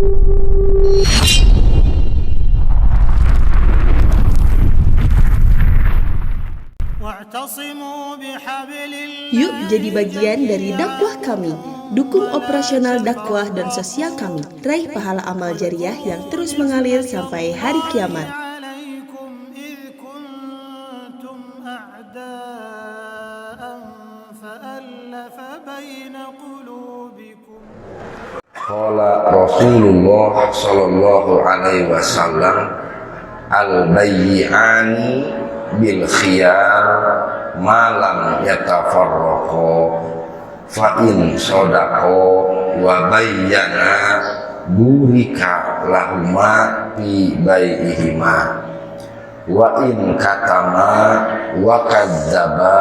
Yuk jadi bagian dari dakwah kami. Dukung operasional dakwah dan sosial kami. Raih pahala amal jariah yang terus mengalir sampai hari kiamat. Qala Rasulullah sallallahu alaihi wasallam al-bayyi'ani bil khiyar ma lam yatafarraqu fa in sadaqu wa bayyana burika lahuma fi bai'ihima wa in katama wa kadzaba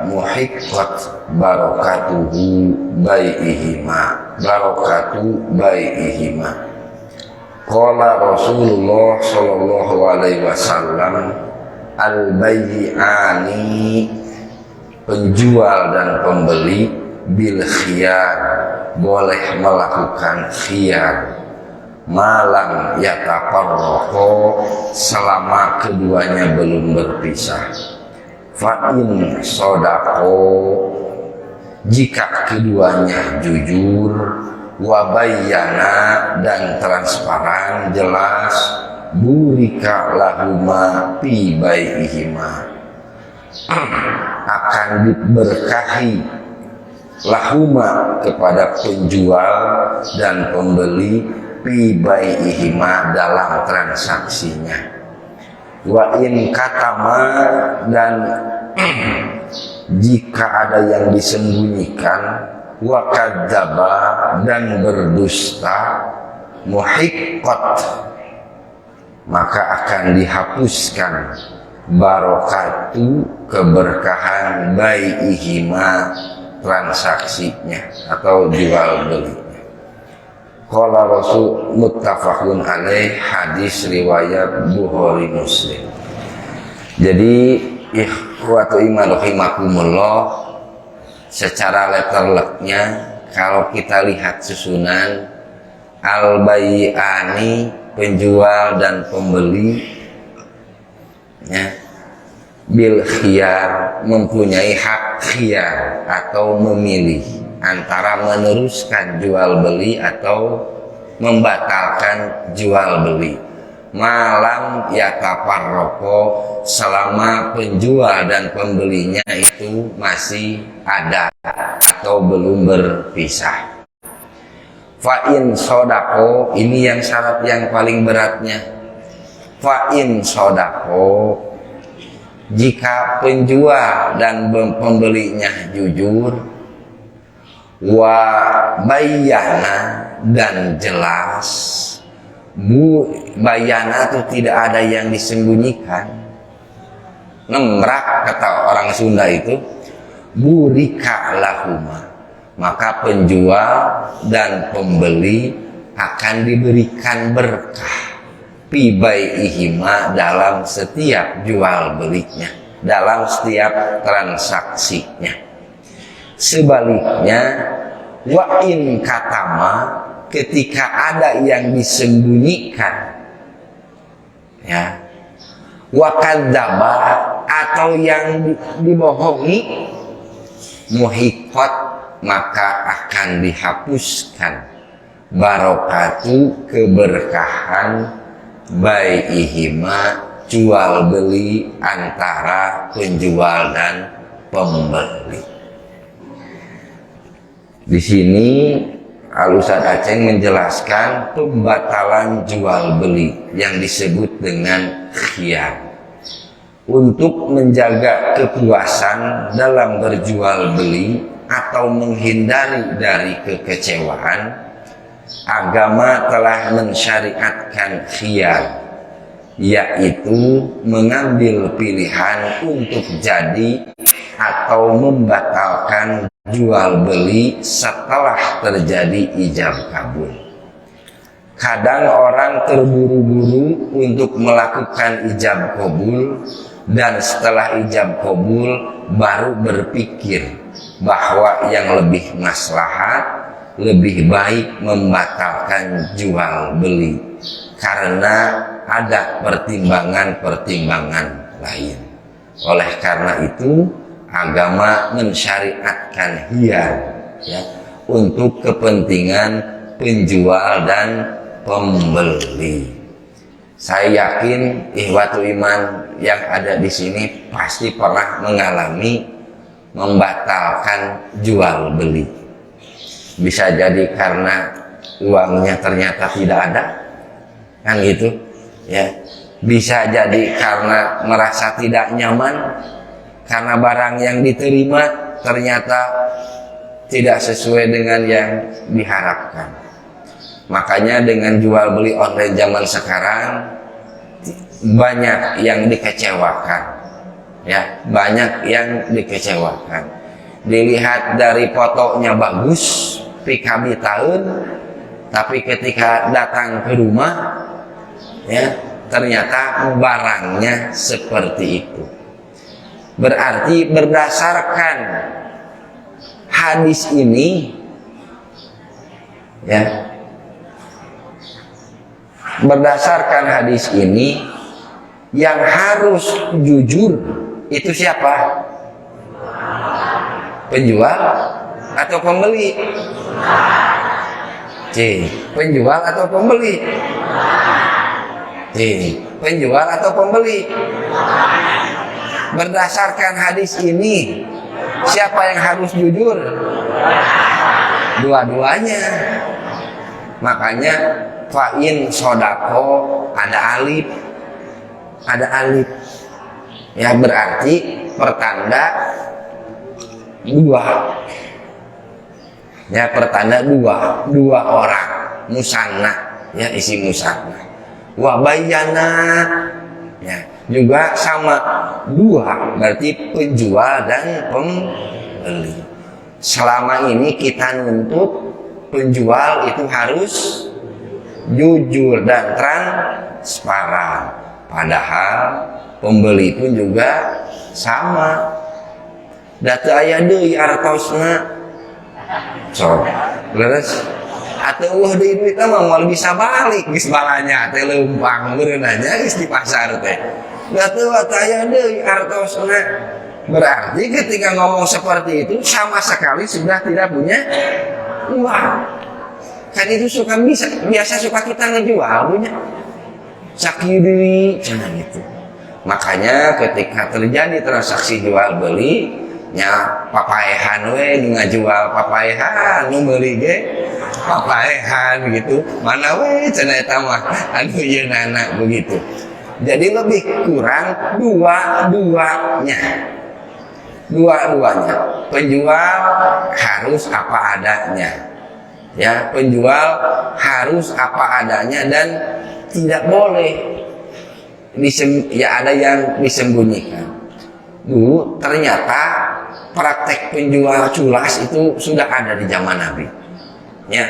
muhiqqat barakatuhu bai'ihima Qala Rasulullah sallallahu alaihi wasallam al-bayyi'ani penjual dan pembeli bil khiyar boleh melakukan khiyar malam yatafarraqu selama keduanya belum berpisah. Fa in shadaqu jika keduanya jujur, wa bayyana dan transparan jelas, burika lahuma fi bai'ihima akan diberkahi lahuma kepada penjual dan pembeli fi bai'ihima dalam transaksinya. Wa in katama dan jika ada yang disembunyikan, wa kadzaba dan berdusta, muhiqqat maka akan dihapuskan barakatu keberkahan bai'ihima transaksinya atau jual belinya. Qala Rasul muttafaqun alaih, hadis riwayat Bukhari Muslim. Jadi ikhwatu iman rahimakumullah, secara letterleknya kalau kita lihat susunan al-bayyi'ani penjual dan pembeli ya, bil khiyar mempunyai hak khiyar atau memilih antara meneruskan jual beli atau membatalkan jual beli malam yatafarraqu selama penjual dan pembelinya itu masih ada atau belum berpisah. Fa in shadaqu, ini yang syarat yang paling beratnya. Fa in shadaqu, jika penjual dan pembelinya jujur, wa bayyana dan jelas, bayana itu tidak ada yang disembunyikan, nembrak kata orang Sunda itu, burika lahuma, maka penjual dan pembeli akan diberikan berkah fi bai'ihima dalam setiap jual belinya, dalam setiap transaksinya. Sebaliknya, wa in katama, ketika ada yang disembunyikan, ya, wa kadzaba atau yang dibohongi, muhiqqat maka akan dihapuskan barakatu keberkahan bai'ihima jual beli antara penjual dan pembeli. Di sini Al-Ustaz Aceh menjelaskan pembatalan jual beli yang disebut dengan khiyar. Untuk menjaga kepuasan dalam berjual beli atau menghindari dari kekecewaan, agama telah mensyariatkan khiyar, yaitu mengambil pilihan untuk jadi atau membatalkan jual beli setelah terjadi ijab kabul. Kadang orang terburu-buru untuk melakukan ijab kabul, dan setelah ijab kabul baru berpikir bahwa yang lebih maslahat lebih baik membatalkan jual beli karena ada pertimbangan-pertimbangan lain. Oleh karena itu agama mensyariatkan hiyar ya, untuk kepentingan penjual dan pembeli. Saya yakin ikhwatul iman yang ada di sini pasti pernah mengalami membatalkan jual beli. Bisa jadi karena uangnya ternyata tidak ada, kan gitu ya. Bisa jadi karena merasa tidak nyaman karena barang yang diterima ternyata tidak sesuai dengan yang diharapkan. Makanya dengan jual beli online zaman sekarang banyak yang dikecewakan ya, banyak yang dikecewakan. Dilihat dari fotonya bagus, PKB tahun, tapi ketika datang ke rumah ya ternyata barangnya seperti itu. Berarti berdasarkan hadis ini ya, berdasarkan hadis ini yang harus jujur itu siapa? Penjual atau pembeli? Penjual atau pembeli? Penjual atau pembeli? Berdasarkan hadis ini siapa yang harus jujur? Dua-duanya. Makanya fa'in sodako ada alif ya, berarti pertanda dua ya, pertanda dua orang, musanna ya, isi musanna. Wa bayyana ya, juga sama dua, berarti penjual dan pembeli. Selama ini kita nuntut penjual itu harus jujur dan transparan, padahal pembeli pun juga sama. Data aya deui artosna so leres atuh deui duit mah moal bisa balik geus balanya teh leumpang beunanya geus di pasar teh. Data aya deui artosna, berarti ketika ngomong seperti itu sama sekali sudah tidak punya uang. Kan itu biasa suka kita ngejual punya sakiri jangan gitu. Makanya ketika terjadi transaksi jual beli nya papaehan we ngajual papaehan, nu meuli ge papaehan gitu, mana we cenah eta mah anu ieu nana begitu. Jadi lebih kurang dua-duanya penjual harus apa adanya ya, penjual harus apa adanya dan tidak boleh ada yang disembunyikan. Dulu ternyata praktek penjual culas itu sudah ada di zaman Nabi ya,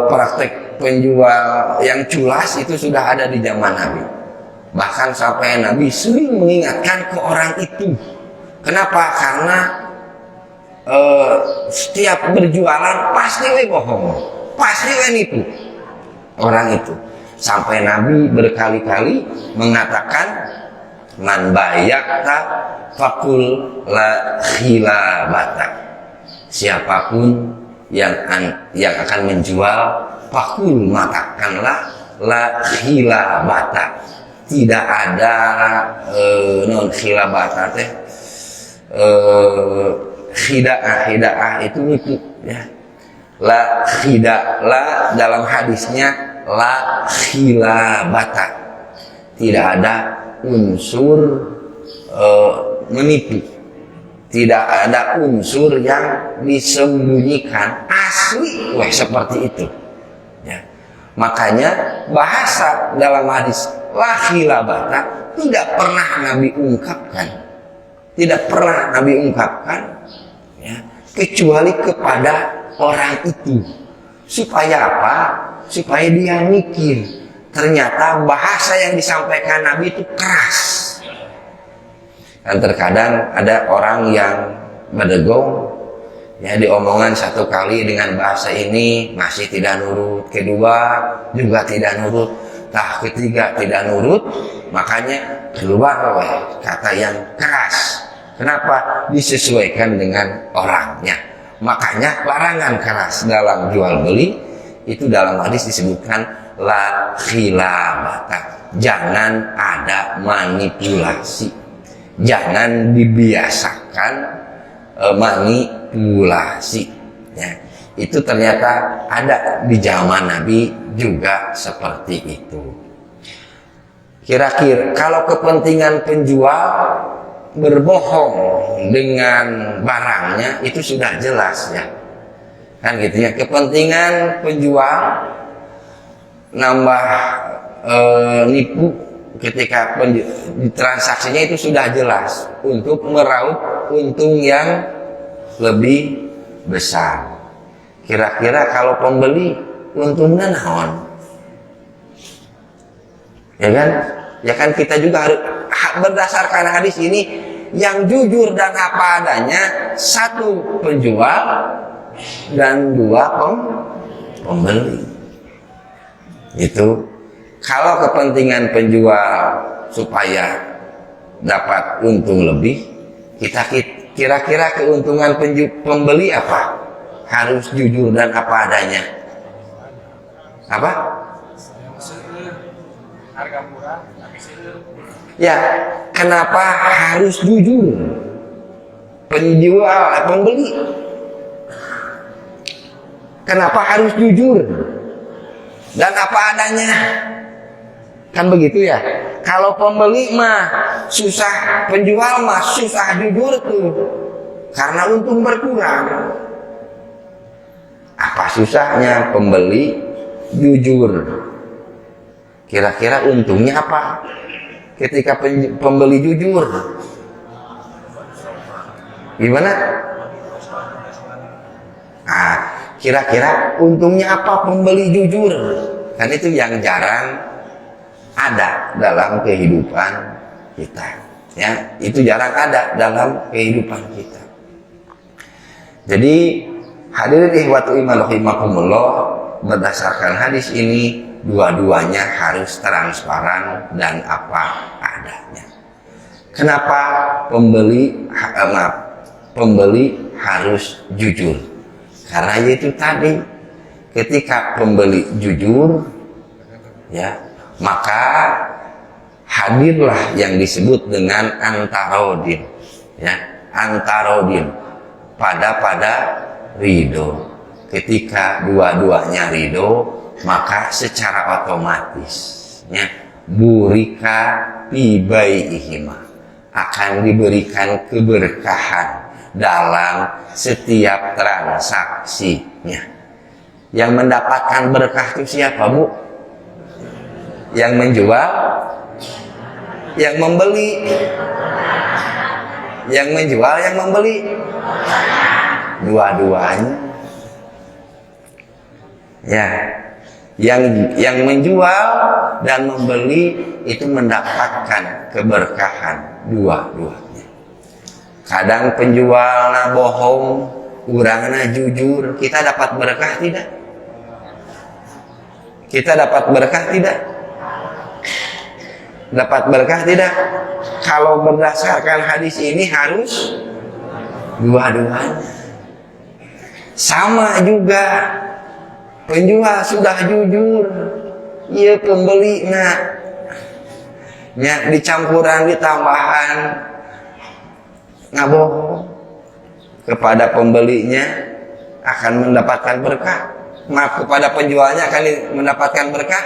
praktek penjual yang culas itu sudah ada di zaman Nabi, bahkan sampai Nabi sering mengingatkan ke orang itu. Kenapa? Karena setiap berjualan pasti we bohong, pasti we nipu orang itu. Sampai Nabi berkali-kali mengatakan man bayakta fakul la khilabata, siapapun yang akan menjual fakul matakanlah la khilabata, tidak ada non khilabata teh khidaah itu nipu ya. La dalam hadisnya la khilabata, tidak ada unsur menipu, tidak ada unsur yang disembunyikan, asli seperti itu ya. Makanya bahasa dalam hadis la khilabata tidak pernah Nabi ungkapkan ya, kecuali kepada orang itu. Supaya apa? Supaya dia mikir, ternyata bahasa yang disampaikan Nabi itu keras. Dan terkadang ada orang yang berdegong Ya, diomongan satu kali dengan bahasa ini masih tidak nurut, kedua juga tidak nurut, ketiga tidak nurut, makanya keluar kata yang keras. Kenapa? Disesuaikan dengan orangnya. Makanya larangan keras dalam jual beli itu dalam hadis disebutkan la khilabata. Jangan ada manipulasi. Jangan dibiasakan manipulasi. Ya, itu ternyata ada di zaman Nabi juga seperti itu. Kira-kira kalau kepentingan penjual berbohong dengan barangnya itu sudah jelas ya, kan gitu ya. Kepentingan penjual nambah nipu ketika transaksinya itu sudah jelas untuk meraup untung yang lebih besar. Kira-kira kalau pembeli untungnya naon? Ya kan kita juga harus berdasarkan hadis ini yang jujur dan apa adanya, satu penjual dan dua pembeli. Itu kalau kepentingan penjual supaya dapat untung lebih, kita kira-kira keuntungan pembeli apa? Harus jujur dan apa adanya. Apa? Harga murah tapi seueur. Ya, kenapa harus jujur? Pembeli. Kenapa harus jujur? Dan apa adanya? Kan begitu ya. Kalau pembeli mah susah, penjual mah susah jujur tuh. Karena untung berkurang. Apa susahnya pembeli jujur? Kira-kira untungnya apa ketika pembeli jujur? Gimana? Kira-kira untungnya apa pembeli jujur? Kan itu yang jarang ada dalam kehidupan kita. Ya, itu jarang ada dalam kehidupan kita. Jadi hadirin ihwatu iman rahimakumullah, berdasarkan hadis ini dua-duanya harus transparan dan apa adanya. Kenapa pembeli harus jujur? Karena itu tadi, ketika pembeli jujur, ya, maka hadirlah yang disebut dengan antarodin, ya, antarodin, pada ridho. Ketika dua-duanya ridho, maka secara otomatis ya, burika pibaihima, akan diberikan keberkahan dalam setiap transaksinya. Yang mendapatkan berkah itu siapa, Bu? Yang menjual, yang membeli. Yang menjual, yang membeli, dua-duanya. Ya, yang menjual dan membeli itu mendapatkan keberkahan dua-duanya. Kadang penjualnya bohong, urangna jujur, kita dapat berkah tidak? Kita dapat berkah tidak? Dapat berkah tidak? Kalau berdasarkan hadis ini harus dua-duanya. Sama juga, penjual sudah jujur, iya pembeli ya, dicampuran, ditambahan ngabohong, kepada pembelinya akan mendapatkan berkah, maaf, kepada penjualnya akan mendapatkan berkah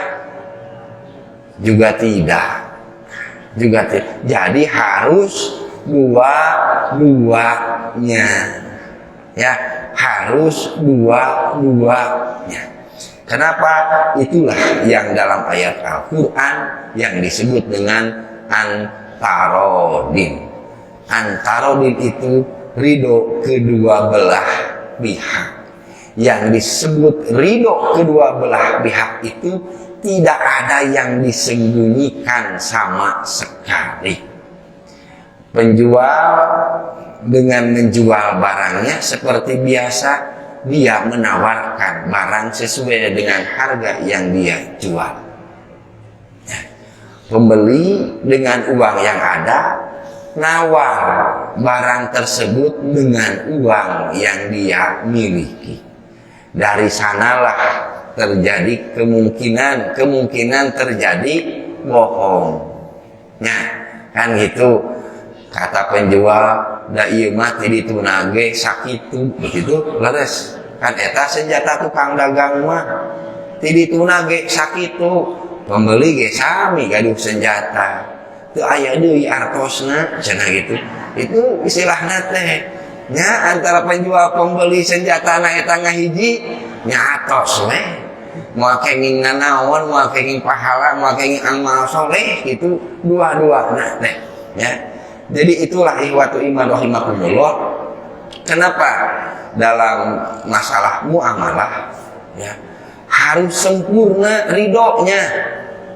juga tidak. Jadi harus dua-duanya, ya, harus dua-duanya. Kenapa? Itulah yang dalam ayat Al-Quran yang disebut dengan antarodin. Antarodin itu ridho kedua belah pihak. Yang disebut ridho kedua belah pihak itu tidak ada yang disembunyikan sama sekali. Penjual dengan menjual barangnya seperti biasa, dia menawarkan barang sesuai dengan harga yang dia jual. Ya. Pembeli dengan uang yang ada nawar barang tersebut dengan uang yang dia miliki. Dari sanalah terjadi kemungkinan terjadi bohong. Nah, kan gitu. Kata penjual, da ieu mah ti ditunage sakitu, begitu leres. Kan eta senjata tukang dagang mah ti ditunage sakitu. Pembeli ge sami gaduh senjata. Teu aya deui artosna cenah gitu. Itu istilahna teh nya antara penjual pembeli senjatana eta ngahiji nya atos we. Moal kenging nanaon, moal kenging pahala, moal kenging amal soleh gitu dua-duana teh ya. Jadi itulah ihwatu iman rahimakumullah. Kenapa dalam masalah muamalah ya harus sempurna ridhonya?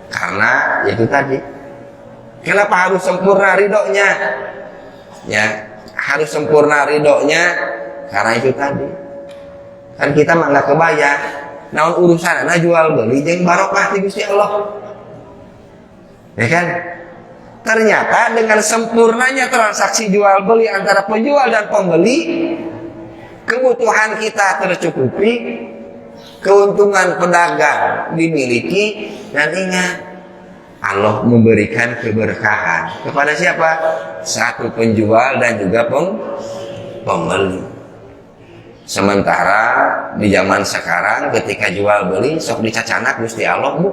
Karena itu tadi. Kenapa harus sempurna ridhonya? Ya, harus sempurna ridhonya karena itu tadi. Kan kita mah nggak kebayang naon urusanna jual beli jeung barokah ti Gusti Allah. Ya kan? Ternyata dengan sempurnanya transaksi jual beli antara penjual dan pembeli, kebutuhan kita tercukupi, keuntungan pedagang dimiliki, dan ingat Allah memberikan keberkahan kepada siapa? Satu penjual dan juga pembeli. Sementara di zaman sekarang ketika jual beli sok dicacanak Gusti Allah, Bu.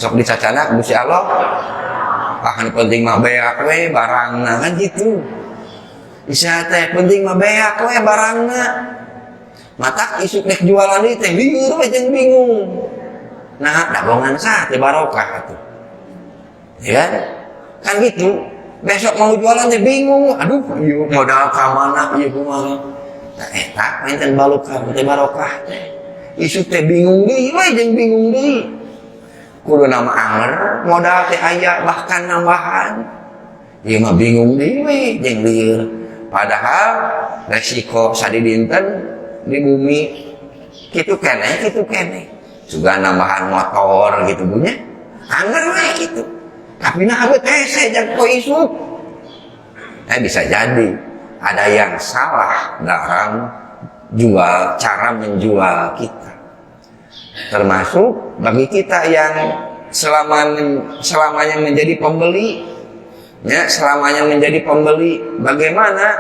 Sok dicacanak Gusti Allah. Bahkan penting mah beak we barangna kan gitu. Isa teh penting mah beak we barangna. Matak isuk nek jualan ieu teh lieur we jeung bingung. Nah, dagongan sah teh barokah atuh. Ya kan gitu. Besok mau jualan teh bingung. Aduh, ieu modal ka mana ieu kumaha. Tah eta enten barokah teh barokah teh. Isuk teh bingung deui we jeung bingung deui. Kudu nama anger modal teh aya bahkan nambahan. Ieu mah bingung deui jeung lieur. Padahal resiko sadidinten di bumi kitu keneh. Juga nambahan motor gitu punya. Anger we gitu. Tapi nah abet hese jeung poe isuk. Bisa jadi ada yang salah dalam cara menjual kita. Termasuk bagi kita yang selamanya menjadi pembeli, ya selamanya menjadi pembeli, bagaimana?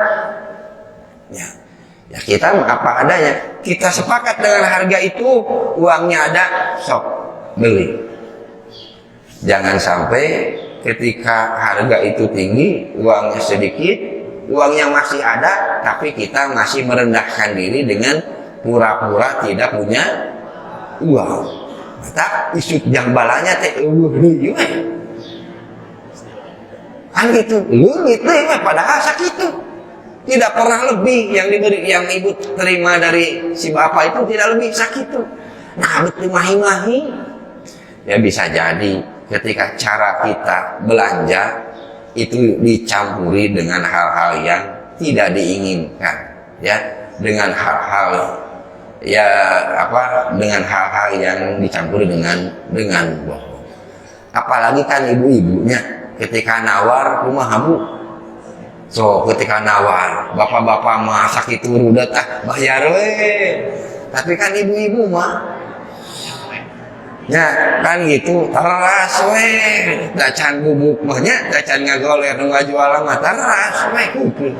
Ya kita apa adanya. Kita sepakat dengan harga itu, uangnya ada, sok beli. Jangan sampai ketika harga itu tinggi, uangnya sedikit, uangnya masih ada, tapi kita masih merendahkan diri dengan pura-pura tidak punya uang. Mata isuk jambalanya teh deui we. Kan gitu, leungit deui we padahal sakitu. Tidak pernah lebih yang diberi, yang ibu terima dari si bapak itu tidak lebih sakitu. Nah, betul mahi-mahi. Ya bisa jadi ketika cara kita belanja itu dicampuri dengan hal-hal yang tidak diinginkan, ya, dengan hal-hal dengan hal-hal yang dicampuri dengan bohong. Apalagi kan ibu-ibunya ketika nawar kumaha Bu? So ketika nawar bapak-bapak mah sakitu rudet bayar we. Tapi kan ibu-ibu mah ya kan gitu teras we. Da can bubuk mah nya, da can ngagoler nu ngajualan mah teras we kumpul.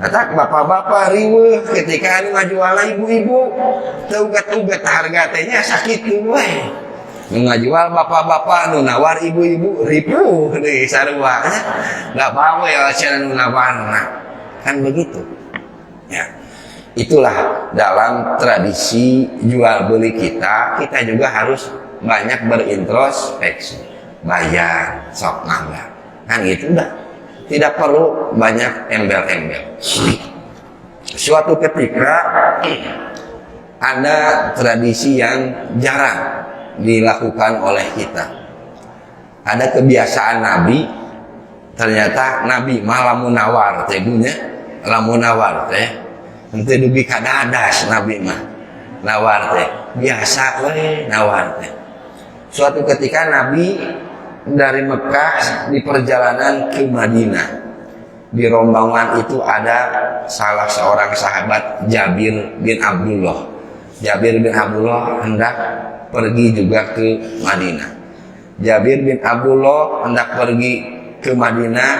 Matak bapak-bapak riweuh ketika anu ngajualan ibu-ibu teu uget-uget harga teh nya sakitu we. Nu ngajual bapak-bapak, nu nawar ibu-ibu ripuh deui sarua nya. Da bawel cenah nu nawarna. Kan begitu. Ya. Itulah dalam tradisi jual beli kita juga harus banyak berintrospeksi. Bayar, sok mangga. Kan gitu dah. Tidak perlu banyak embel-embel. Suatu ketika ada tradisi yang jarang dilakukan oleh kita. Ada kebiasaan Nabi ternyata Nabi mah lamun nawar teh punya lamun nawar teh henteu dugi ka dadas Nabi mah nawar teh biasa we nawar teh. Suatu ketika Nabi dari Mekah di perjalanan ke Madinah, di rombongan itu ada salah seorang sahabat Jabir bin Abdullah. Jabir bin Abdullah hendak pergi juga ke Madinah. Jabir bin Abdullah hendak pergi ke Madinah,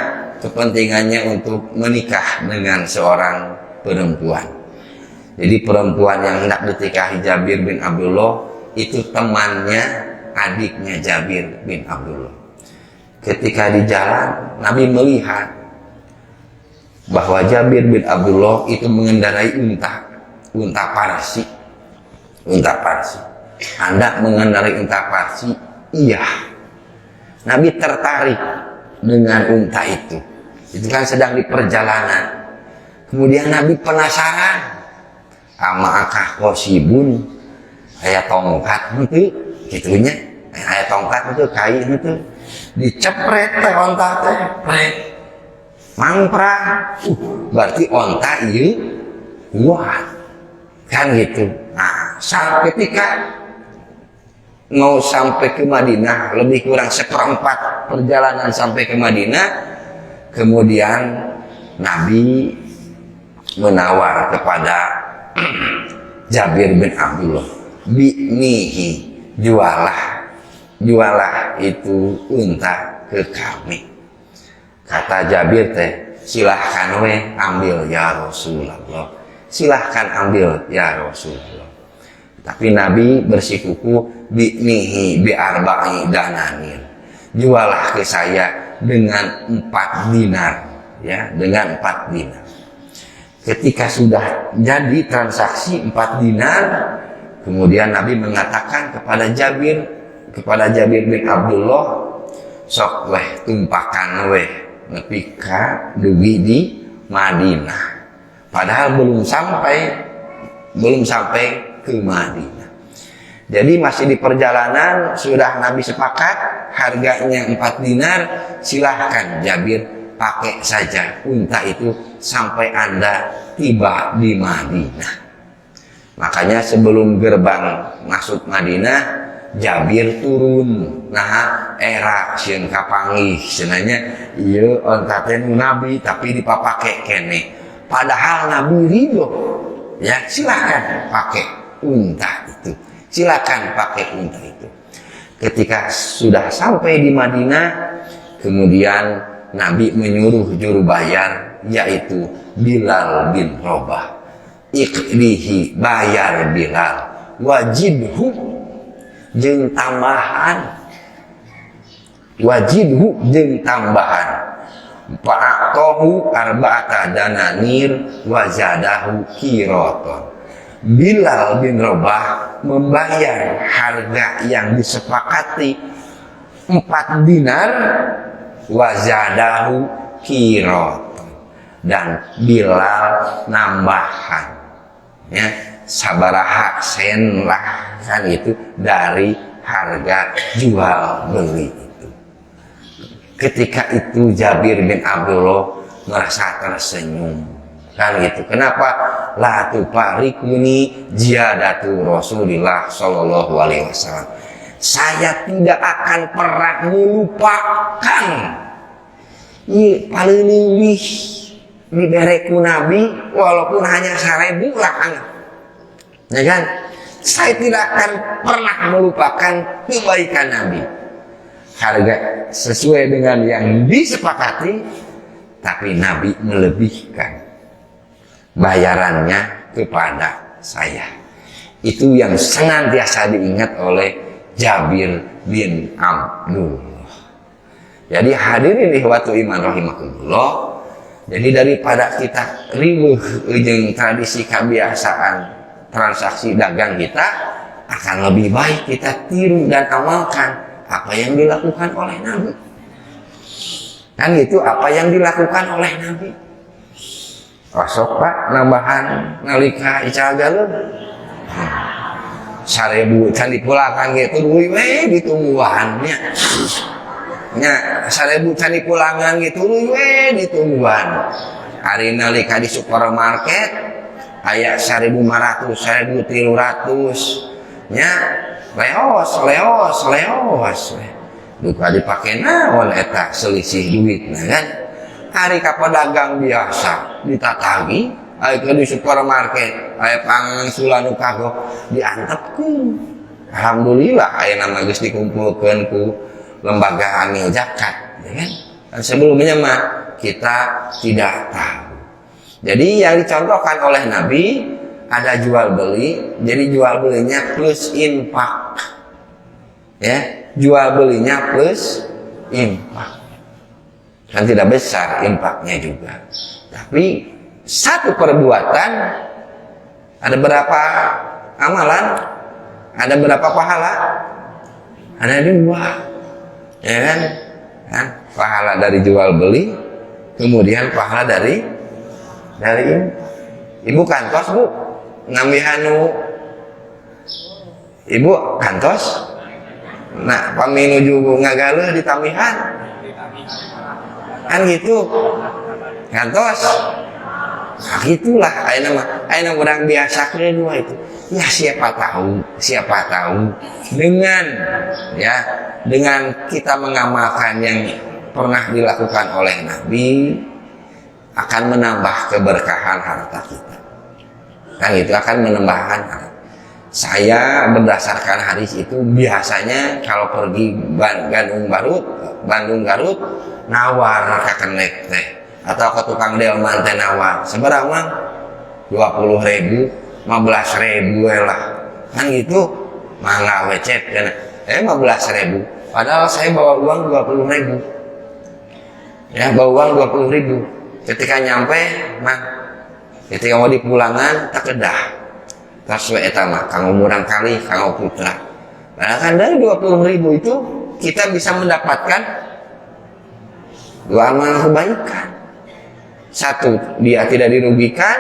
kepentingannya untuk menikah dengan seorang perempuan. Jadi perempuan yang hendak ditikahi Jabir bin Abdullah itu temannya, adiknya Jabir bin Abdullah. Ketika di jalan, Nabi melihat bahwa Jabir bin Abdullah itu mengendarai unta Parsi. Unta Parsi. Anda mengendarai unta Parsi? Iya. Nabi tertarik dengan unta itu. Itu kan sedang di perjalanan. Kemudian Nabi penasaran. Ama akah kosibun aya tongkat henteu kitunya. Aya tongkat itu kain itu dicepret teh onta teh. Mangprang. Berarti onta ieu kuat. Kan gitu. Nah, saat ketika mau sampai ke Madinah, lebih kurang seperempat perjalanan sampai ke Madinah, kemudian Nabi menawar kepada Jabir bin Abdullah, bi'nihi, jualah itu unta ke kami. Kata Jabir teh, silahkan we ambil ya Rasulullah. Silahkan ambil ya Rasulullah. Tapi Nabi bersikuku bi'nihi bi'arba'i dananir. Jualah ke saya dengan 4 dinar, ya, dengan 4 dinar. Ketika sudah jadi transaksi 4 dinar, kemudian Nabi mengatakan kepada Jabir bin Abdullah, sok weh tumpakan weh nepi ka dugi di Madinah. Padahal belum sampai ke Madinah. Jadi masih di perjalanan, sudah Nabi sepakat harganya 4 dinar, silahkan Jabir pakai saja unta itu sampai Anda tiba di Madinah. Makanya sebelum gerbang masuk Madinah, Jabir turun. Nah, era sieun kapanggih sebenarnya ieu onta teh Nabi tapi dipapake kene. Padahal Nabi ridho, ya silakan pakai unta itu, silakan pakai unta itu. Ketika sudah sampai di Madinah, kemudian Nabi menyuruh juru bayar, yaitu Bilal bin Rabah, iqdihi, bayar Bilal, wajibhu jeung tambahan, Fa'aqahu arba'ata dananir wa zadahu qiraton. Bilal bin Rabah membayar harga yang disepakati 4 dinar wa zadahu qiraton, dan Bilal nambahan, ya, sabaraha sen lah kan itu dari harga jual beli itu. Ketika itu Jabir bin Abdullah merasa tersenyum, kan gitu. Kenapa? La tuparikuni ziyadatu Rasulillah sallallahu alaihi wasallam. Saya tidak akan pernah melupakan paling lebih dibereku Nabi walaupun hanya 1000 lah kan. Ya kan? Saya tidak akan pernah melupakan kebaikan Nabi. Harga sesuai dengan yang disepakati, tapi Nabi melebihkan bayarannya kepada saya. Itu yang senantiasa diingat oleh Jabir bin Abdullah. Jadi hadirin ikhwatu iman rahimakumullah. Jadi daripada kita riweuh jeung tradisi kebiasaan transaksi dagang kita, akan lebih baik kita tiru dan amalkan apa yang dilakukan oleh Nabi. Kan itu apa yang dilakukan oleh Nabi. Sok Pak nambahan nalika ical galeuh. 1000 can dipulangkan gitu duit we ditungguannya. nya 1000 cari pulangan gitu we ditungguan hari nalika di supermarket aya 1500 1300 nya leos duka dipake naon eta selisih duit kan hari ka pedagang biasa ditatagi aya di supermarket aya pangsulan nu kagok diantepkeun alhamdulillah aya nama geus dikumpulkeun ku lembaga amil zakat ya kan dan sebelumnya mah kita tidak tahu. Jadi yang dicontohkan oleh Nabi ada jual beli, jadi jual belinya plus infak. Ya, jual belinya plus infak. Kan tidak besar infaknya juga. Tapi satu perbuatan ada berapa amalan? Ada berapa pahala? Ada 2. Ya kan? Pahala dari jual beli, kemudian pahala dari ibu kantos bu nambihanu ibu kantos nah paminuju ngagale di tamihan kan gitu kantos nah gitulah ayeuna urang biasa kedua itu ya siapa tahu dengan kita mengamalkan yang pernah dilakukan oleh Nabi akan menambah keberkahan harta kita. Kan itu akan menambahkan harta. Saya berdasarkan hadis itu biasanya kalau pergi Bandung Garut nawar ka kenek teh atau ke tukang delman teh nawar. Seberapa mah 20.000, 15.000 lah. Kan gitu mangga wecet kan. 15.000. Padahal saya bawa uang 20.000. Ya, bawa uang 20.000. Ketika nyampe, ketika mau dipulangan tak kedah. Tas we eta mah kanggo murang kali, kanggo putra. Padahal kan dari 20.000 itu kita bisa mendapatkan 2 amal kebaikan. Satu, dia tidak dirugikan,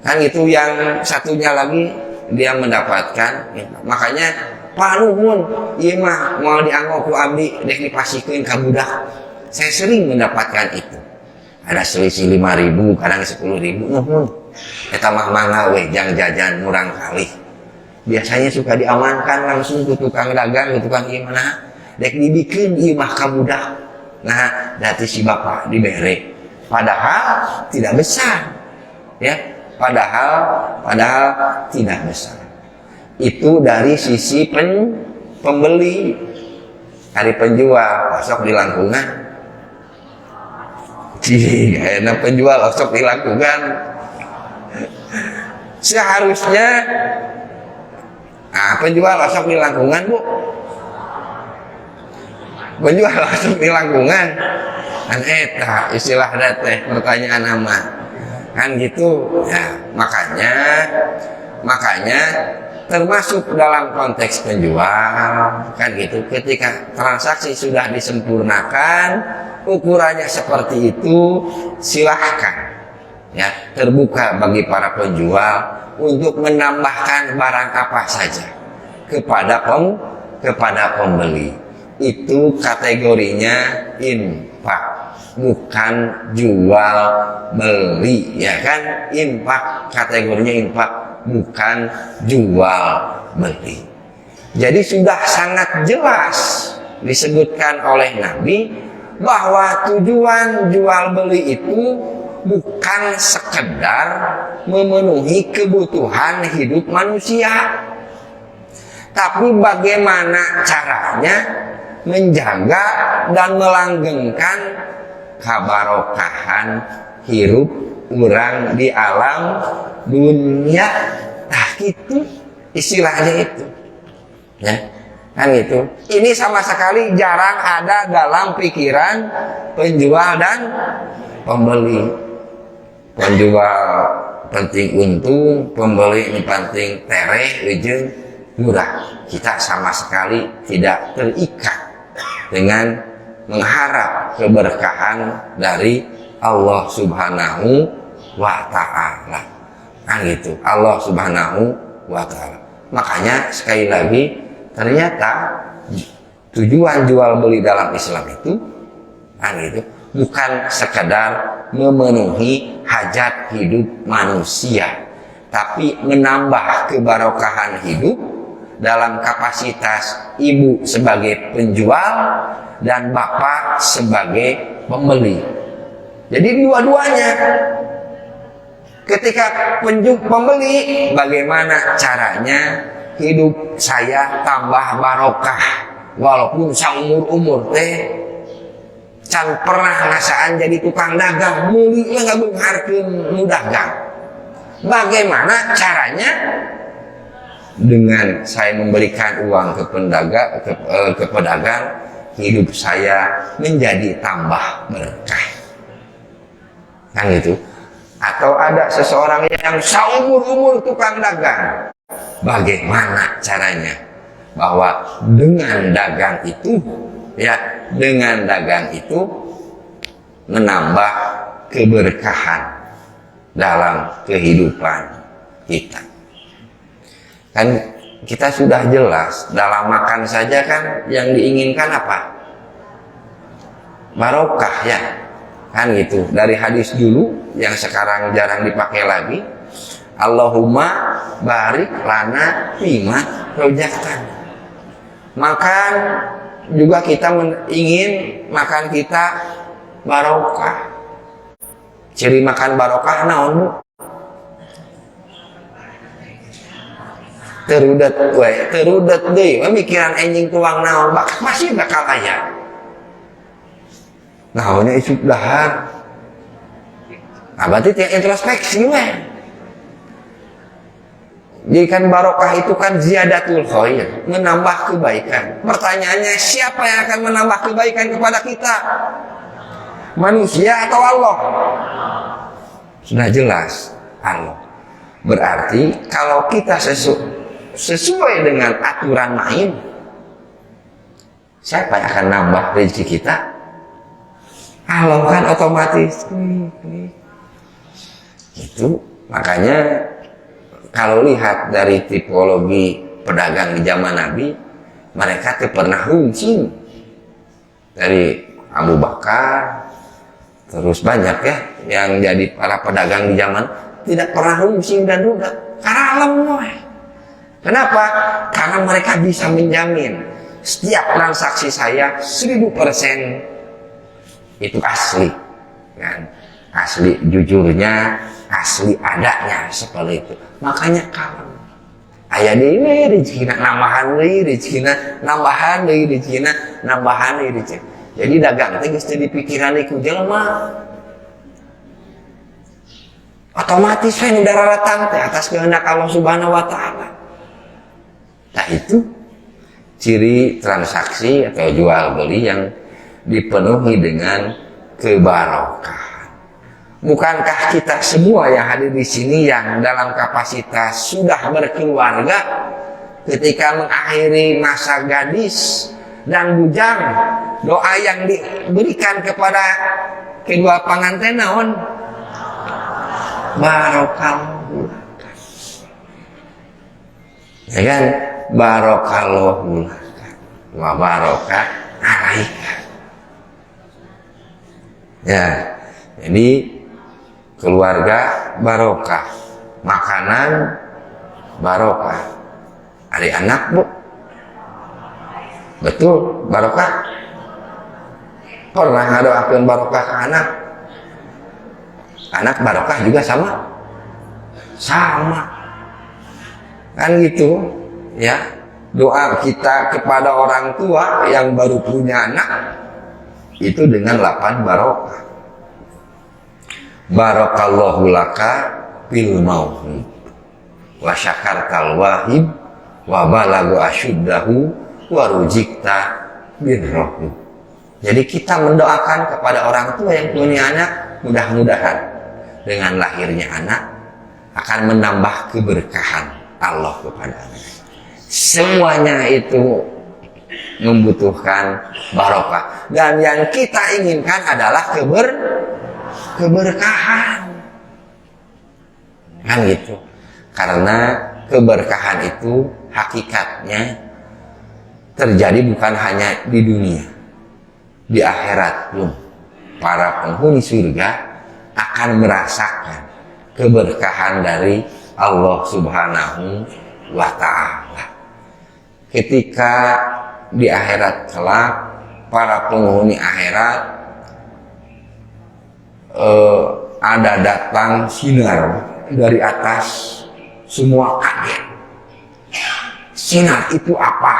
kan itu yang satunya lagi dia mendapatkan. Makanya Pak Nuhun, ieu mah mau dianggo ku abdi dek dipasikeun ka budak. Saya sering mendapatkan itu. Ada selisih 5.000, kadang 10.000. Nuhun. Eta mah mangga we jang jajan murang kali. Biasanya suka diamankan langsung ke tukang dagang, ke tukang ieu mana. Dek dibikeun ieu mah ka budak. Nah, dati si bapak dibere. Padahal tidak besar. Ya, padahal tidak besar. Itu dari sisi pembeli. Dari penjual, masuk di langkungan. Enak penjual osok dilakukan seharusnya penjual osok di lingkungan bu penjual osok di lingkungan kan eta istilah teh pertanyaan nama kan gitu ya makanya termasuk dalam konteks penjual kan gitu ketika transaksi sudah disempurnakan ukurannya seperti itu silahkan ya terbuka bagi para penjual untuk menambahkan barang apa saja kepada pembeli itu kategorinya infak bukan jual beli ya kan infak kategorinya infak bukan jual beli jadi sudah sangat jelas disebutkan oleh Nabi bahwa tujuan jual beli itu bukan sekedar memenuhi kebutuhan hidup manusia, tapi bagaimana caranya menjaga dan melanggengkan kabarokahan hirup orang di alam dunia. Nah itu istilahnya itu ya kan itu ini sama sekali jarang ada dalam pikiran penjual dan pembeli. Penjual penting untung, pembeli ini penting tereh ujung murah. Kita sama sekali tidak terikat dengan mengharap keberkahan dari Allah Subhanahu wa ta'ala kan gitu Allah Subhanahu wa ta'ala. Makanya sekali lagi ternyata tujuan jual beli dalam Islam itu kan gitu, bukan sekedar memenuhi hajat hidup manusia, tapi menambah kebarokahan hidup dalam kapasitas ibu sebagai penjual dan bapak sebagai pembeli. Jadi dua-duanya. Ketika pembeli, bagaimana caranya hidup saya tambah barokah, walaupun saumur-umur teh can pernah ngasaan jadi tukang dagang, muli nggak mengharkeun nu dagang. Bagaimana caranya? Dengan saya memberikan uang ke pedagang, hidup saya menjadi tambah berkah. Kan gitu. Atau ada seseorang yang seumur-umur tukang dagang. Bagaimana caranya? Bahwa dengan dagang itu, ya, dengan dagang itu menambah keberkahan dalam kehidupan kita. Kan kita sudah jelas dalam makan saja kan yang diinginkan apa? Barokah, ya. Kan gitu. Dari hadis dulu yang sekarang jarang dipakai lagi, Allahumma barik lana fima rozaqtana. Makan juga kita ingin makan kita barokah. Ciri makan barokah naon, Bu? Terudet deui mikiran enjing tuang naon, masih bakal aya. Naonnya isuk dahar. Nah, berarti tiap introspeksi we. Jadi kan barokah itu kan ziyadatul khair, menambah kebaikan. Pertanyaannya, siapa yang akan menambah kebaikan kepada kita? Manusia atau Allah? Sudah jelas, Allah. Berarti kalau kita sesuai dengan aturan main, siapa yang akan nambah rezeki kita? Allah kan otomatis. Itu makanya kalau lihat dari tipologi pedagang di zaman Nabi, mereka tidak pernah runcing. Dari Abu Bakar, terus banyak ya yang jadi para pedagang di zaman, tidak pernah runcing dan rudak. Karena alam noy. Kenapa? Karena mereka bisa menjamin setiap transaksi saya 1000% itu asli, kan? Asli jujurnya, asli adanya, seperti itu. Makanya kalau aya deui rezekina nambahan deui, rezekina nambahan deui, rezekina nambahan deui, rezeki. Jadi dagang teh geus teu dipikiran ku jelema. Otomatis we nu dararatang teh atas kehendak Allah Subhanahu wa taala. Nah itu ciri transaksi atau jual beli yang dipenuhi dengan kebarokahan. Bukankah kita semua yang hadir di sini yang dalam kapasitas sudah berkeluarga, ketika mengakhiri masa gadis dan bujang, doa yang diberikan kepada kedua pengantin naon? Barokallahu. Ya kan? Barokallahu wa barokah alaika. Ya, jadi keluarga barokah, makanan barokah, adik anak, Bu, betul barokah. Pernah ngadoakeun barokah ke anak? Anak barokah juga sama kan gitu ya. Doa kita kepada orang tua yang baru punya anak itu dengan 8 barokah. Barakallahu laka fil mauhib wa syakartal wahib wa balagu asyuddahu wa rujikta birrohu. Jadi kita mendoakan kepada orang tua yang punya anak, mudah-mudahan dengan lahirnya anak akan menambah keberkahan Allah kepada anak. Semuanya itu membutuhkan barokah, dan yang kita inginkan adalah keberkahan, kan gitu. Karena keberkahan itu hakikatnya terjadi bukan hanya di dunia, di akhirat pun para penghuni surga akan merasakan keberkahan dari Allah Subhanahu wa Ta'ala. Ketika di akhirat kelak, para penghuni akhirat ada datang sinar dari atas, semua kaget. Sinar itu apa?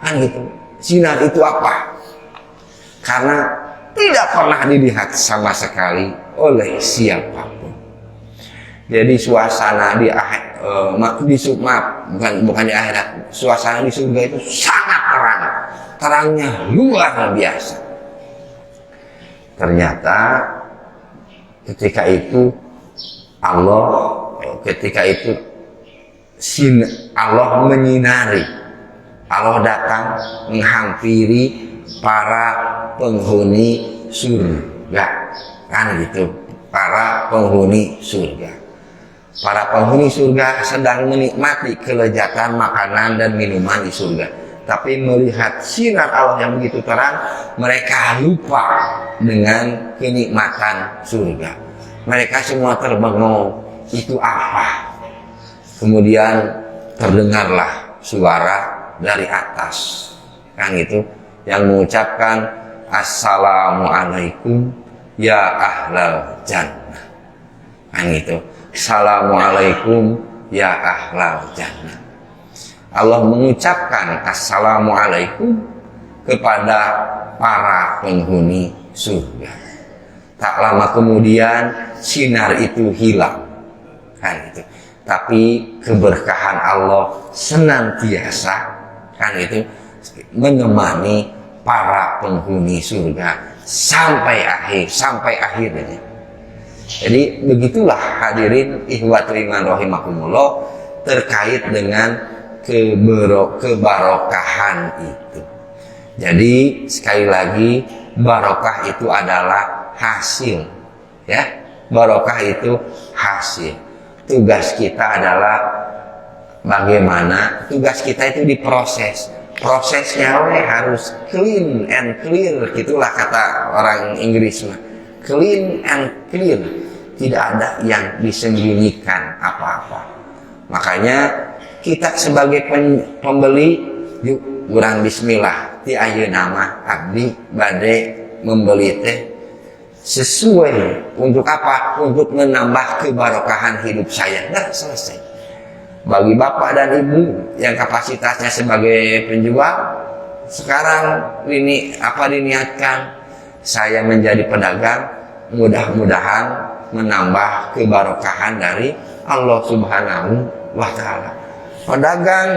Kan gitu. Sinar itu apa? Karena tidak pernah dilihat sama sekali oleh siapapun. Jadi suasana di bukan di akhirat, suasana di surga itu sangat terang, terangnya luar biasa. Ternyata ketika itu Allah menyinari, Allah datang menghampiri para penghuni surga, kan gitu, para penghuni surga. Para penghuni surga sedang menikmati kelezatan makanan dan minuman di surga, tapi melihat sinar Allah yang begitu terang, mereka lupa dengan kenikmatan surga. Mereka semua terbengong, itu apa? Kemudian terdengarlah suara dari atas, kan gitu, yang mengucapkan assalamualaikum ya ahlal jannah, kan gitu. Assalamualaikum ya ahlal jannah. Allah mengucapkan assalamualaikum kepada para penghuni surga. Tak lama kemudian sinar itu hilang, kan itu. Tapi keberkahan Allah senantiasa, kan itu, menemani para penghuni surga sampai akhirnya. Jadi begitulah hadirin ikhwat iman rahimakumullah terkait dengan kebarokahan itu. Jadi sekali lagi, barokah itu adalah hasil, ya. Barokah itu hasil. Tugas kita adalah bagaimana tugas kita itu diproses. Prosesnya harus clean and clear, gitulah kata orang Inggris mah. Clean and clear, tidak ada yang disembunyikan apa-apa. Makanya kita sebagai pembeli, yuk urang bismillah ti ayeuna mah abdi bade membeli teh sesuai untuk apa? Untuk menambah kebarokahan hidup saya. Nah, selesai. Bagi bapak dan ibu yang kapasitasnya sebagai penjual, sekarang ini apa diniatkan? Saya menjadi pedagang, mudah-mudahan menambah kebarokahan dari Allah Subhanahu wa Ta'ala. Pedagang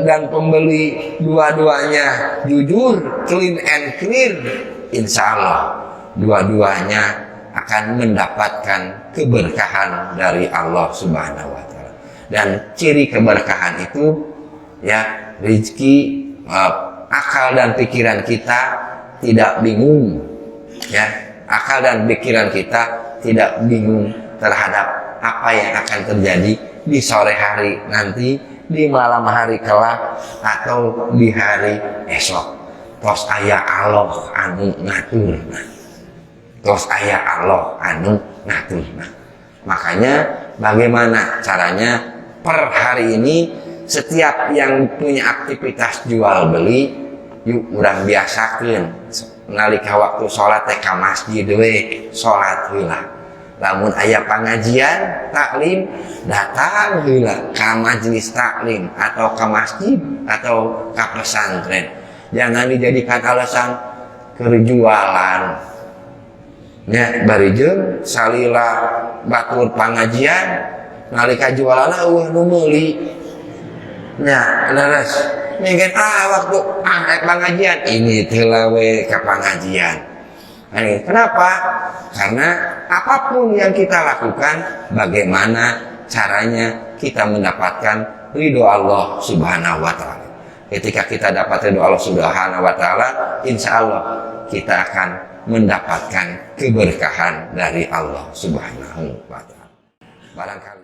dan pembeli dua-duanya jujur, clean and clear, insya Allah dua-duanya akan mendapatkan keberkahan dari Allah Subhanahu wa Ta'ala. Dan ciri keberkahan itu, ya, rezeki, akal dan pikiran kita tidak bingung, ya, akal dan pikiran kita tidak bingung terhadap apa yang akan terjadi di sore hari nanti, di malam hari kelak, atau di hari esok. Tos aya Allah anu ngaturna, tos aya Allah anu ngaturna. Makanya bagaimana caranya? Per hari ini setiap yang punya aktivitas jual beli, yuk urang biasakeun nalika waktu sholat teh ka masjid we sholat heula. Lamun aya pangajian taklim, datang heula ka majelis taklim atau ka masjid atau ka pesantren. Jangan dijadikan alasan kerjualan. Nya bari jeung salila batur pangajian nalika jualan nu meuli. Nya leres mungkin waktu pengajian ini telawe ke pengajian. Kenapa? Karena apapun yang kita lakukan, bagaimana caranya kita mendapatkan ridho Allah Subhanahu wa Ta'ala. Ketika kita dapat ridho Allah Subhanahu wa Ta'ala, insya Allah kita akan mendapatkan keberkahan dari Allah Subhanahu wa Ta'ala. Barangkali